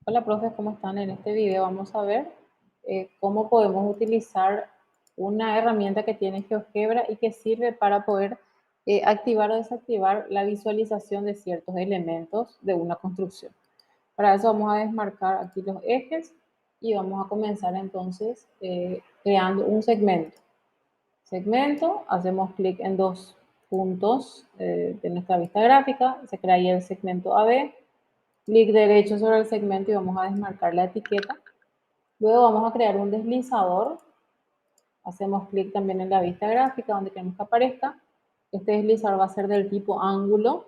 Hola, profes, ¿cómo están? En este video vamos a ver cómo podemos utilizar una herramienta que tiene GeoGebra y que sirve para poder activar o desactivar la visualización de ciertos elementos de una construcción. Para eso vamos a desmarcar aquí los ejes y vamos a comenzar entonces creando un segmento. Segmento, hacemos clic en dos puntos de nuestra vista gráfica, se crea ahí el segmento AB. Clic derecho sobre el segmento y vamos a desmarcar la etiqueta. Luego vamos a crear un deslizador. Hacemos clic también en la vista gráfica donde queremos que aparezca. Este deslizador va a ser del tipo ángulo.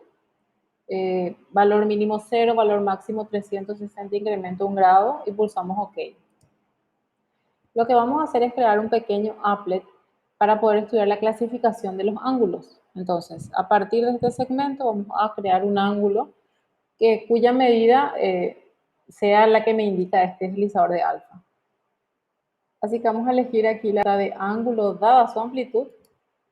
Valor mínimo 0, valor máximo 360, incremento 1 grado y pulsamos OK. Lo que vamos a hacer es crear un pequeño applet para poder estudiar la clasificación de los ángulos. Entonces, a partir de este segmento vamos a crear un ángulo cuya medida sea la que me indica este deslizador de alfa. Así que vamos a elegir aquí la de ángulo dada su amplitud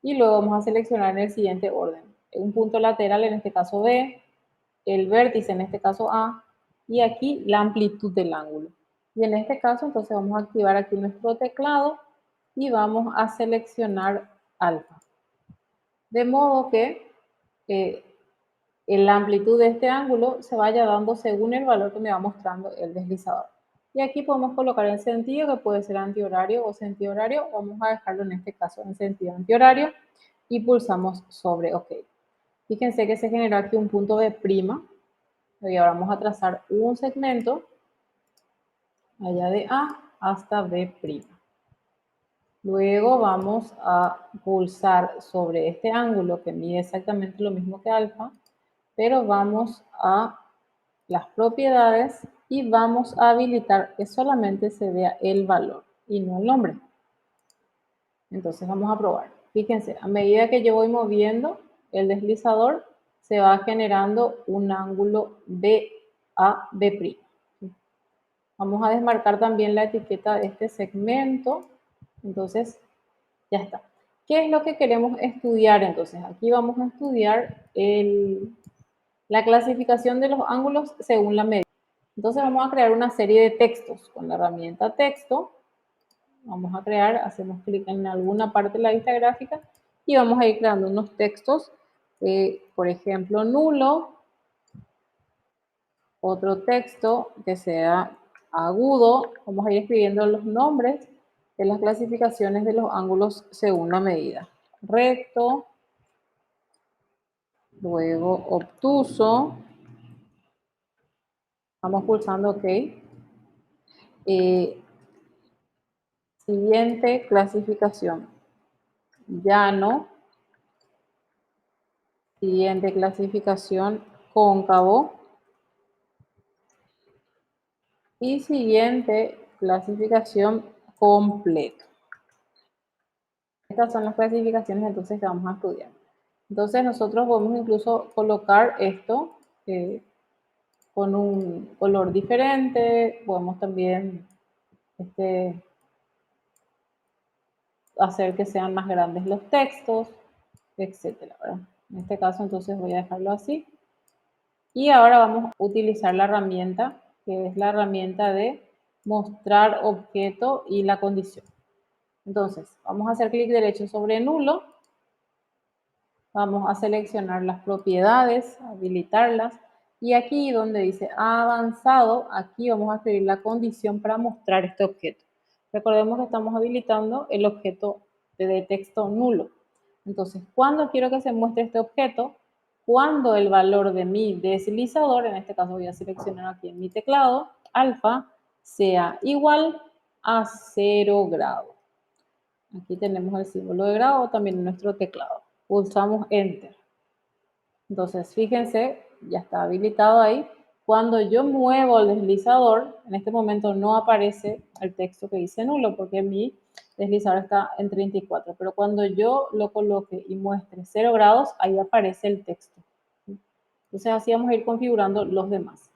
y luego vamos a seleccionar en el siguiente orden. Un punto lateral, en este caso B, el vértice, en este caso A, y aquí la amplitud del ángulo. Y en este caso, entonces vamos a activar aquí nuestro teclado y vamos a seleccionar alfa. De modo que la amplitud de este ángulo se vaya dando según el valor que me va mostrando el deslizador. Y aquí podemos colocar el sentido, que puede ser antihorario o sentido horario. Vamos a dejarlo en este caso en sentido antihorario y pulsamos sobre OK. Fíjense que se generó aquí un punto B'. Y ahora vamos a trazar un segmento allá de A hasta B'. Luego vamos a pulsar sobre este ángulo que mide exactamente lo mismo que alfa, pero vamos a las propiedades y vamos a habilitar que solamente se vea el valor y no el nombre. Entonces vamos a probar. Fíjense, a medida que yo voy moviendo el deslizador, se va generando un ángulo BAB'. Vamos a desmarcar también la etiqueta de este segmento. Entonces, ya está. ¿Qué es lo que queremos estudiar entonces? Aquí vamos a estudiar la clasificación de los ángulos según la medida. Entonces vamos a crear una serie de textos con la herramienta texto. Vamos a crear, hacemos clic en alguna parte de la vista gráfica y vamos a ir creando unos textos, por ejemplo, nulo, otro texto que sea agudo. Vamos a ir escribiendo los nombres de las clasificaciones de los ángulos según la medida. Recto, luego obtuso, vamos pulsando OK. Siguiente clasificación, llano. Siguiente clasificación, cóncavo. Y siguiente clasificación, completo. Estas son las clasificaciones entonces que vamos a estudiar. Entonces nosotros podemos incluso colocar esto con un color diferente. Podemos también hacer que sean más grandes los textos, etcétera, ¿verdad? En este caso entonces voy a dejarlo así. Y ahora vamos a utilizar la herramienta, que es la herramienta de mostrar objeto y la condición. Entonces, vamos a hacer clic derecho sobre nulo. Vamos a seleccionar las propiedades, habilitarlas. Y aquí donde dice avanzado, aquí vamos a escribir la condición para mostrar este objeto. Recordemos que estamos habilitando el objeto de texto nulo. Entonces, ¿cuándo quiero que se muestre este objeto? Cuando el valor de mi deslizador, en este caso voy a seleccionar aquí en mi teclado, alfa, sea igual a 0 grados. Aquí tenemos el símbolo de grado también en nuestro teclado. Pulsamos Enter. Entonces, fíjense, ya está habilitado ahí. Cuando yo muevo el deslizador, en este momento no aparece el texto que dice nulo porque mi deslizador está en 34. Pero cuando yo lo coloque y muestre 0 grados, ahí aparece el texto. Entonces, así vamos a ir configurando los demás.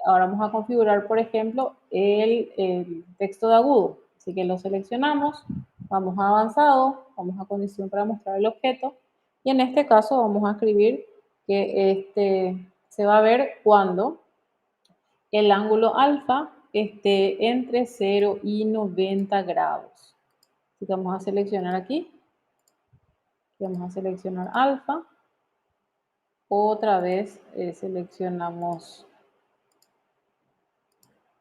Ahora vamos a configurar, por ejemplo, el texto de agudo. Así que lo seleccionamos, vamos a avanzado, vamos a condición para mostrar el objeto. Y en este caso vamos a escribir que se va a ver cuando el ángulo alfa esté entre 0 y 90 grados. Así que vamos a seleccionar aquí. Vamos a seleccionar alfa. Otra vez seleccionamos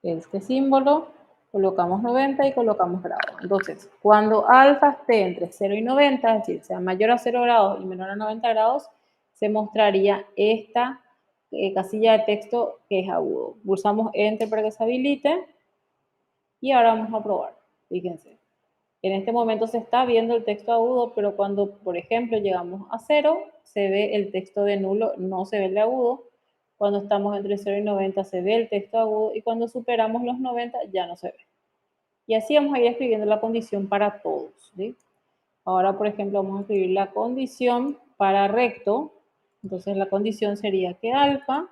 este símbolo, colocamos 90 y colocamos grados. Entonces, cuando alfa esté entre 0 y 90, es decir, sea mayor a 0 grados y menor a 90 grados, se mostraría esta casilla de texto que es agudo. Pulsamos Enter para que se habilite y ahora vamos a probar. Fíjense, en este momento se está viendo el texto agudo, pero cuando, por ejemplo, llegamos a 0, se ve el texto de nulo, no se ve el de agudo. Cuando estamos entre 0 y 90 se ve el texto agudo y cuando superamos los 90 ya no se ve. Y así vamos a ir escribiendo la condición para todos, ¿sí? Ahora, por ejemplo, vamos a escribir la condición para recto. Entonces la condición sería que alfa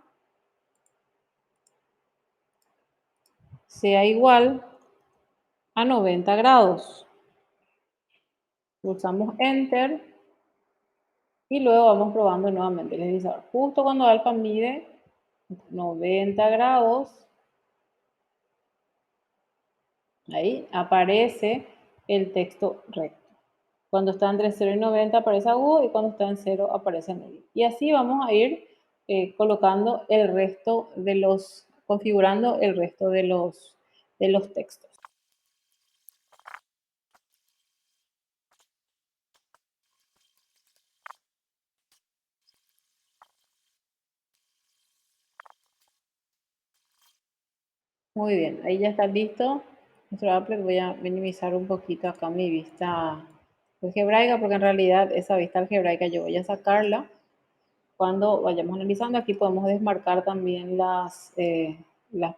sea igual a 90 grados. Pulsamos Enter y luego vamos probando nuevamente el deslizador. Justo cuando alfa mide 90 grados, ahí aparece el texto recto. Cuando está entre 0 y 90 aparece agudo y cuando está en 0 aparece nulo. Y así vamos a ir colocando el resto de los, configurando el resto de los textos. Muy bien, ahí ya está listo nuestro applet. Voy a minimizar un poquito acá mi vista algebraica porque en realidad esa vista algebraica yo voy a sacarla. Cuando vayamos analizando, aquí podemos desmarcar también las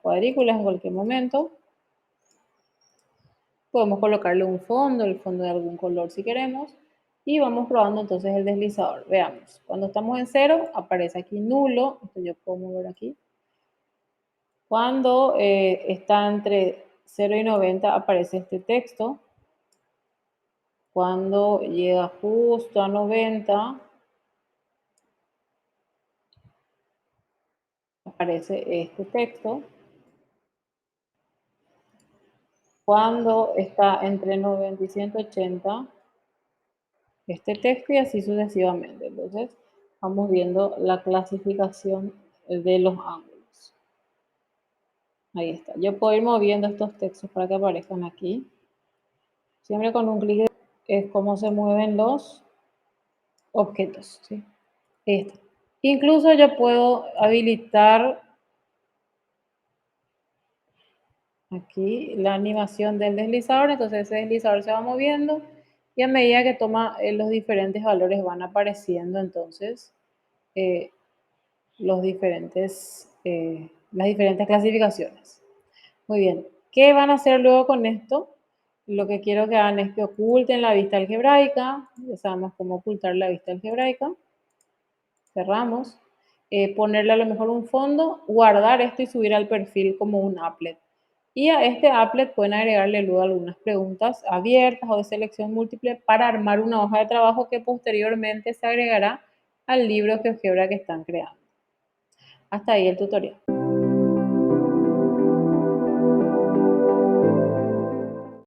cuadrículas en cualquier momento. Podemos colocarle un fondo, el fondo de algún color si queremos. Y vamos probando entonces el deslizador. Veamos, cuando estamos en 0 aparece aquí nulo. Esto yo puedo mover aquí. Cuando está entre 0 y 90 aparece este texto. Cuando llega justo a 90 aparece este texto. Cuando está entre 90 y 180 este texto y así sucesivamente. Entonces vamos viendo la clasificación de los ángulos. Ahí está. Yo puedo ir moviendo estos textos para que aparezcan aquí. Siempre con un clic es como se mueven los objetos, ¿sí? Incluso yo puedo habilitar aquí la animación del deslizador. Entonces ese deslizador se va moviendo y a medida que toma los diferentes valores van apareciendo entonces las diferentes clasificaciones. Muy bien, ¿qué van a hacer luego con esto? Lo que quiero que hagan es que oculten la vista algebraica. Ya sabemos cómo ocultar la vista algebraica. Cerramos. Ponerle a lo mejor un fondo, guardar esto y subir al perfil como un applet. Y a este applet pueden agregarle luego algunas preguntas abiertas o de selección múltiple para armar una hoja de trabajo que posteriormente se agregará al libro GeoGebra que están creando. Hasta ahí el tutorial.